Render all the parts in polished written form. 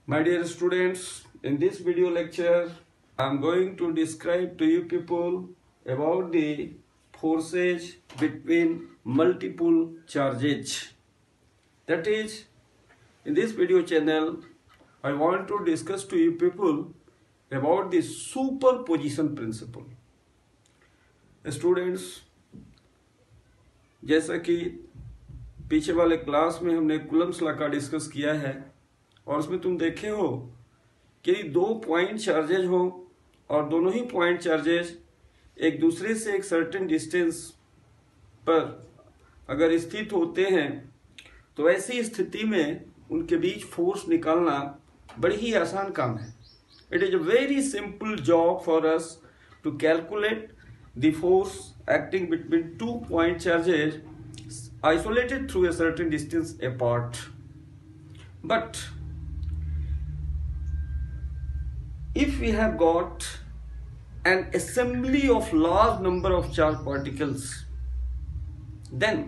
My dear students, in this video lecture, I am going to describe to you people about the forces between multiple charges. That is, in this video channel, I want to discuss to you people about the superposition principle. Students, जैसा कि पीछे वाले class में हमने Coulomb's law का discuss किया है और उसमें तुम देखे हो कि दो पॉइंट चार्जेज हो और दोनों ही पॉइंट चार्जेज एक दूसरे से एक सर्टेन डिस्टेंस पर अगर स्थित होते हैं तो ऐसी स्थिति में उनके बीच फोर्स निकालना बड़ी ही आसान काम है. It is a very simple job for us to calculate the force acting between 2 point charges isolated through a certain distance apart. But if we have got an assembly of large number of charged particles, then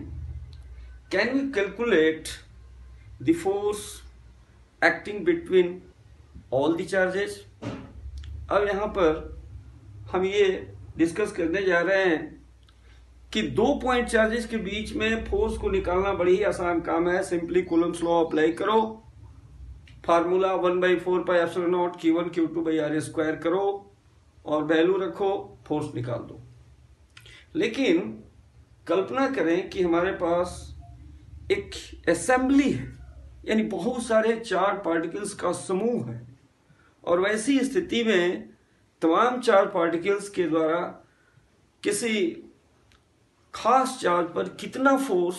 can we calculate the force acting between all the charges? अब यहाँ पर हम ये discuss करने जा रहे हैं कि दो पॉइंट चार्जेस के बीच में फोर्स को निकालना बड़ी ही आसान काम है. सिंपली कूलम्ब्स लॉ अप्लाई करो, फार्मूला 1/4πε0 Q1 Q2/r² करो और वैल्यू रखो, फोर्स निकाल दो. लेकिन कल्पना करें कि हमारे पास एक असेंबली है, यानी बहुत सारे चार्ज पार्टिकल्स का समूह है और वैसी स्थिति में तमाम चार्ज पार्टिकल्स के द्वारा किसी खास चार्ज पर कितना फोर्स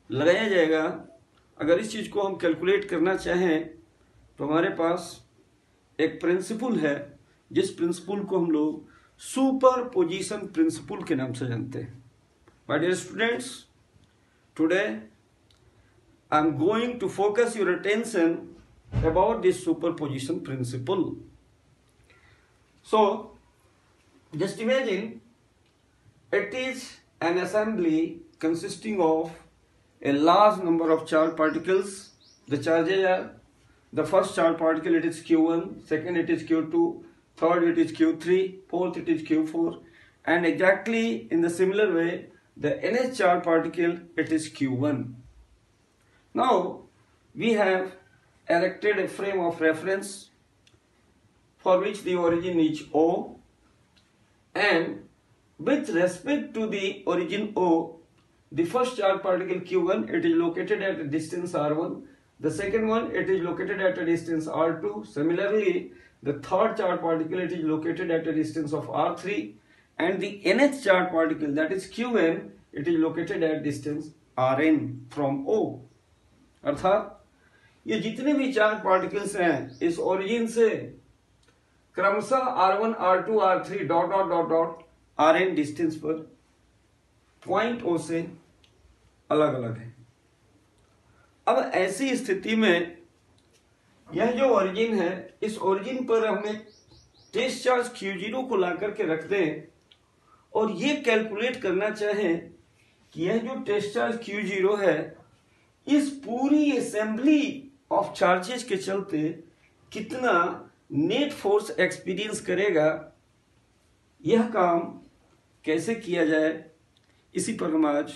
लगाया जाएगा. अगर इस चीज को हम कैलकुलेट करना चाहें तो हमारे पास एक प्रिंसिपल है जिस प्रिंसिपल को हम लोग सुपरपोजिशन प्रिंसिपल के नाम से जानते हैं. My dear students, today I am going to focus your attention about this superposition principle. So, just imagine it is an assembly consisting of a large number of charged particles. The charges are: the first charged particle it is Q1, second it is Q2, third it is Q3, fourth it is Q4, and exactly in the similar way the nth charged particle it is Q1. Now we have erected a frame of reference for which the origin is O, and with respect to the origin O, the first charged particle Q1 it is located at a distance R1, the second one it is located at a distance R2, similarly the third charged particle it is located at a distance of R3, and the nth charged particle that is Qn it is located at distance Rn from O. अर्थात ये जितने भी charge particles हैं इस origin से क्रमशः R1, R2, R3 dot dot dot dot Rn distance पर point O से अलग अलग है. अब ऐसी स्थिति में यह जो ओरिजिन है इस ओरिजिन पर हम एक टेस्ट चार्ज Q0 को ला करके रख दें और ये कैलकुलेट करना चाहें कि यह जो टेस्ट चार्ज Q0 है इस पूरी असेंबली ऑफ चार्जेस के चलते कितना नेट फोर्स एक्सपीरियंस करेगा. यह काम कैसे किया जाए इसी पर हम आज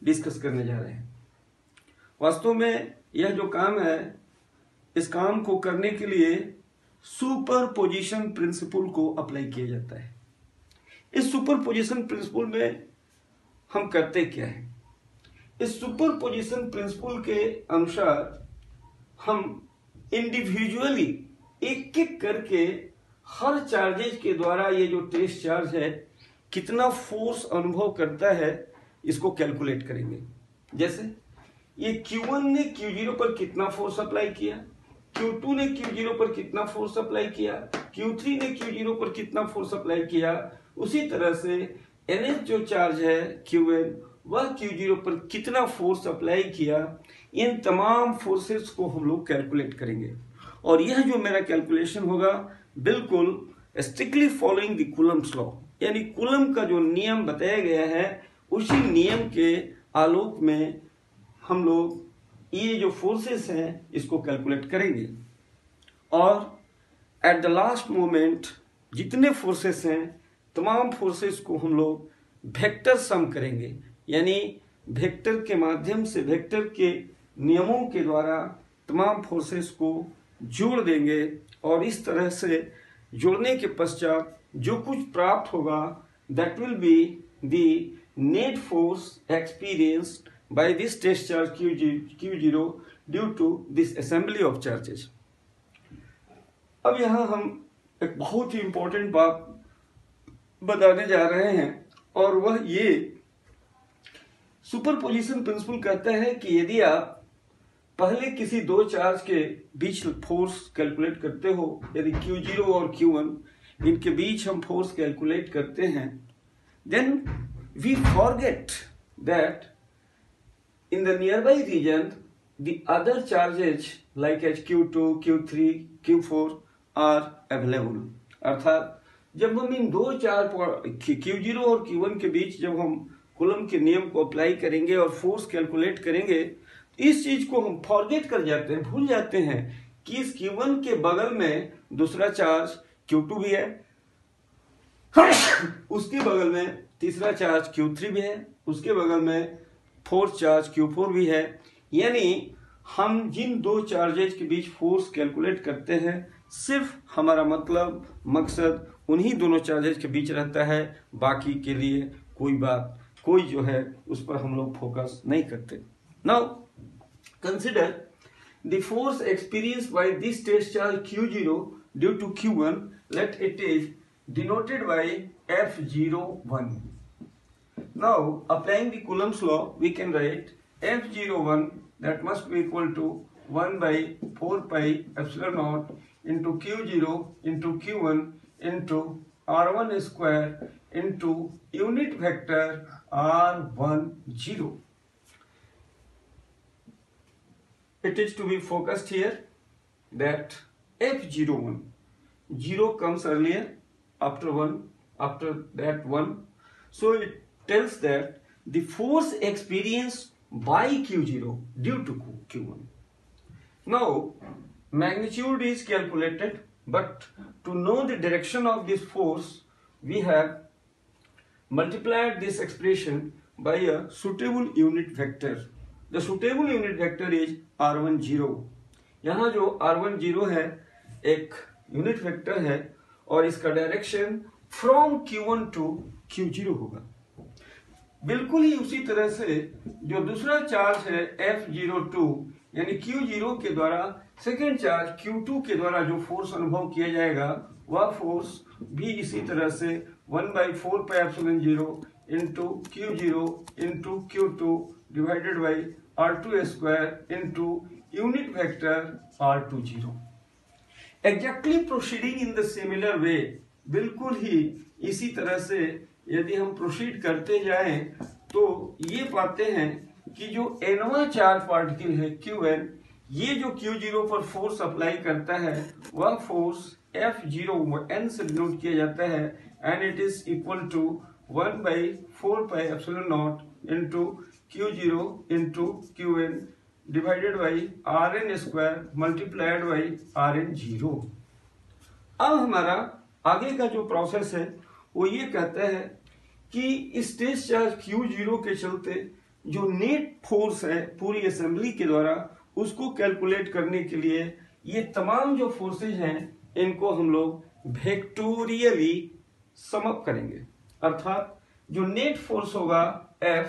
डिस्कस करने जा रहे हैं. वास्तव में यह जो काम है इस काम को करने के लिए सुपरपोजिशन प्रिंसिपल को अप्लाई किया जाता है. इस सुपरपोजिशन प्रिंसिपल में हम करते क्या है? इस सुपरपोजिशन प्रिंसिपल के अनुसार हम इंडिविजुअली एक एक करके हर चार्जेज के द्वारा ये जो टेस्ट चार्ज है कितना फोर्स अनुभव करता है इसको कैलकुलेट करेंगे. जैसे ये Q1 ने Q0 पर कितना फोर्स अप्लाई किया, Q2 ने Q0 पर कितना फोर्स अप्लाई किया, Q3 ने Q0 पर कितना फोर्स अप्लाई किया, उसी तरह से nth जो चार्ज है Qn वह Q0 पर कितना फोर्स अप्लाई किया. इन तमाम फोर्सेस को हम लोग कैलकुलेट करेंगे और यह जो मेरा कैलकुलेशन होगा बिल्कुल strictly following the Coulomb's law, यानी कूलम्ब का जो नियम बताया गया है उसी नियम के आलोक में हम लोग ये जो फोर्सेस हैं इसको कैलकुलेट करेंगे. और एट द लास्ट मोमेंट जितने फोर्सेस हैं तमाम फोर्सेस को हम लोग वेक्टर सम करेंगे, यानी वेक्टर के माध्यम से, वेक्टर के नियमों के द्वारा तमाम फोर्सेस को जोड़ देंगे और इस तरह से जोड़ने के पश्चात जो कुछ प्राप्त होगा that will be the net force experienced by this test charge Q0 due to this assembly of charges. अब यहाँ हम एक बहुत ही इंपॉर्टेंट बात बताने जा रहे हैं और वह ये सुपरपोजिशन प्रिंसिपल कहता है कि यदि आप पहले किसी दो चार्ज के बीच फोर्स कैलकुलेट करते हो, यदि Q0 और Q1 इनके बीच हम फोर्स कैलकुलेट करते हैं, then we forget that in the nearby region the other charges like as Q2, Q3, Q4 are available. अर्थात जब हम इन दो चार्ज Q0 और Q1 के बीच जब हम कूलम के नियम को अप्लाई करेंगे और फोर्स कैलकुलेट करेंगे, इस चीज को हम फॉरगेट कर जाते हैं, भूल जाते हैं कि इस Q1 के बगल में दूसरा चार्ज Q2 भी है, उसके बगल में तीसरा चार्ज Q3 भी है, उसके बगल में फोर्थ चार्ज Q4 भी है। यानी हम जिन दो चार्जेज के बीच फोर्स कैलकुलेट करते हैं, सिर्फ हमारा मतलब मकसद उन्हीं दोनों चार्जेज के बीच रहता है, बाकी के लिए कोई जो है उस पर हम लोग फोकस नहीं करते। Now consider the force experienced by this test charge Q0 due to Q1, let it is denoted by F01। Now applying the Coulomb's law, we can write F01 that must be equal to 1 by 4 pi epsilon naught into Q0 into Q1 into R1 square into unit vector R10. It is to be focused here that F01, 0 comes earlier, after 1, after that 1. So it tells that the force experienced by Q0 due to Q1. Now magnitude is calculated, but to know the direction of this force we have multiplied this expression by a suitable unit vector. The suitable unit vector is R10. यहाँ जो R10 है एक unit vector है और इसका direction from Q1 to Q0 होगा। बिल्कुल ही उसी तरह से जो दूसरा चार्ज है F02, यानी Q0 के द्वारा सेकेंड चार्ज Q2 के द्वारा जो फोर्स अनुभव किया जाएगा, वह फोर्स भी इसी तरह से 1/4 pi epsilon 0 into Q0 into Q2 divided by R2 square into unit vector R20। Exactly proceeding in the similar way, बिल्कुल ही इसी तरह से यदि हम प्रोसीड करते जाएं तो ये पाते हैं कि जो nवां चार्ज पार्टिकल है Qn, ये जो Q0 पर फोर्स अप्लाई करता है वह फोर्स F01 से डिनोट किया जाता है and it is equal to 1/4 pi epsilon naught into Q0 into Qn divided by Rn square multiplied by Rn0। अब हमारा आगे का जो प्रोसेस है वो ये कहता है कि इस टेस्ट चार्ज Q0 के चलते जो नेट फोर्स है पूरी असेंबली के द्वारा, उसको कैलकुलेट करने के लिए ये तमाम जो फोर्सेज हैं इनको हम लोग वेक्टोरियली सम अप करेंगे। अर्थात जो नेट फोर्स होगा F,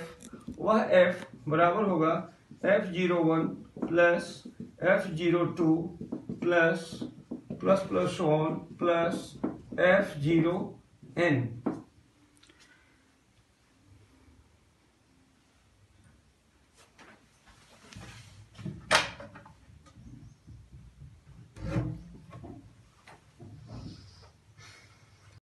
वह F बराबर होगा F01 plus F02 plus plus plus on plus F0n।